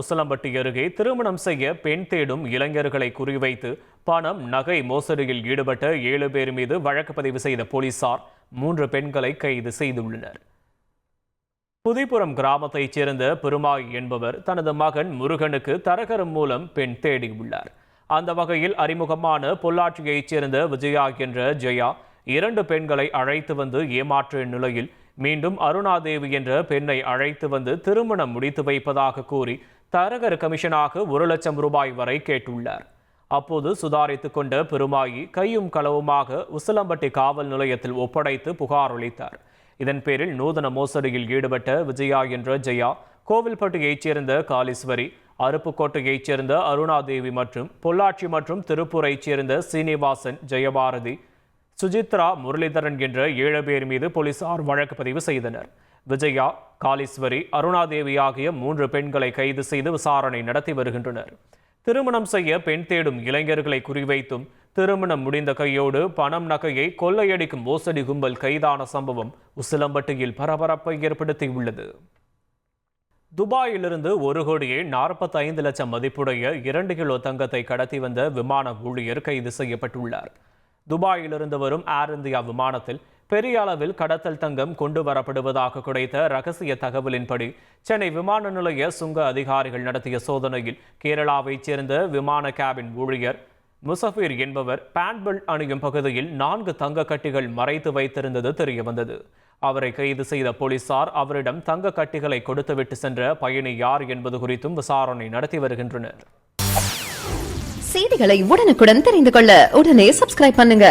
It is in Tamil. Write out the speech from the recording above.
உசிலம்பட்டி அருகே திருமணம் செய்ய பெண் தேடும் இளைஞர்களை குறிவைத்து பணம் நகை மோசடியில் ஈடுபட்ட 7 பேர் மீது வழக்கு பதிவு செய்த போலீசார் 3 பெண்களை கைது செய்துள்ளனர். புதிப்புறம் கிராமத்தைச் சேர்ந்த பெருமாய் என்பவர் தனது மகன் முருகனுக்கு தரகரம் மூலம் பெண் தேடியுள்ளார். அந்த வகையில் அறிமுகமான பொள்ளாச்சியைச் சேர்ந்த விஜயா என்ற ஜெயா 2 பெண்களை அழைத்து வந்து ஏமாற்றிய நிலையில் மீண்டும் அருணாதேவி என்ற பெண்ணை அழைத்து வந்து திருமணம் முடித்து வைப்பதாக கூறி தரகர் கமிஷனாக 1 லட்சம் ரூபாய் வரை கேட்டுள்ளார். அப்போது சுதாரித்துக் கொண்ட பெருமாயி கையும் களவுமாக உசிலம்பட்டி காவல் நிலையத்தில் ஒப்படைத்து புகார் அளித்தார். இதன் பேரில் நூதன மோசடியில் ஈடுபட்ட விஜயா என்ற ஜெயா, கோவில்பட்டியைச் சேர்ந்த காளீஸ்வரி, அருப்புக்கோட்டையைச் சேர்ந்த அருணாதேவி மற்றும் பொள்ளாச்சி மற்றும் திருப்பூரைச் சேர்ந்த சீனிவாசன், ஜெயபாரதி, சுஜித்ரா, முரளிதரன் என்ற 7 பேர் மீது போலீசார் வழக்கு பதிவு செய்தனர். விஜயா, காளீஸ்வரி, அருணாதேவி ஆகிய 3 பெண்களை கைது செய்து விசாரணை நடத்தி வருகின்றனர். திருமணம் செய்ய பெண் தேடும் இளைஞர்களை குறிவைத்தும் திருமணம் முடிந்த கையோடு பணம் நகையை கொள்ளையடிக்கும் மோசடி கும்பல் கைதான சம்பவம் உசிலம்பட்டியில் பரபரப்பை ஏற்படுத்தியுள்ளது. துபாயிலிருந்து 1,45 லட்சம் மதிப்புடைய 2 கிலோ தங்கத்தை கடத்தி வந்த விமான ஊழியர் கைது செய்யப்பட்டுள்ளார். துபாயிலிருந்து வரும் ஏர் இந்தியா விமானத்தில் பெரிய அளவில் கடத்தல் தங்கம் கொண்டு வரப்படுவதாக கிடைத்த ரகசிய தகவலின்படி சென்னை விமான நிலைய சுங்க அதிகாரிகள் நடத்திய சோதனையில் கேரளாவைச் சேர்ந்த விமான கேபின் ஊழியர் முசஃபீர் என்பவர் பேண்ட்பெல்ட் அணியும் பகுதியில் 4 தங்க கட்டிகள் மறைத்து வைத்திருந்தது தெரியவந்தது. அவரை கைது செய்த போலீசார் அவரிடம் தங்க கட்டிகளை கொடுத்துவிட்டு சென்ற பயணி யார் என்பது குறித்தும் விசாரணை நடத்தி வருகின்றனர். செய்திகளை உடனுக்குடன் தெரிந்து கொள்ள உடனே சப்ஸ்கிரைப் பண்ணுங்க.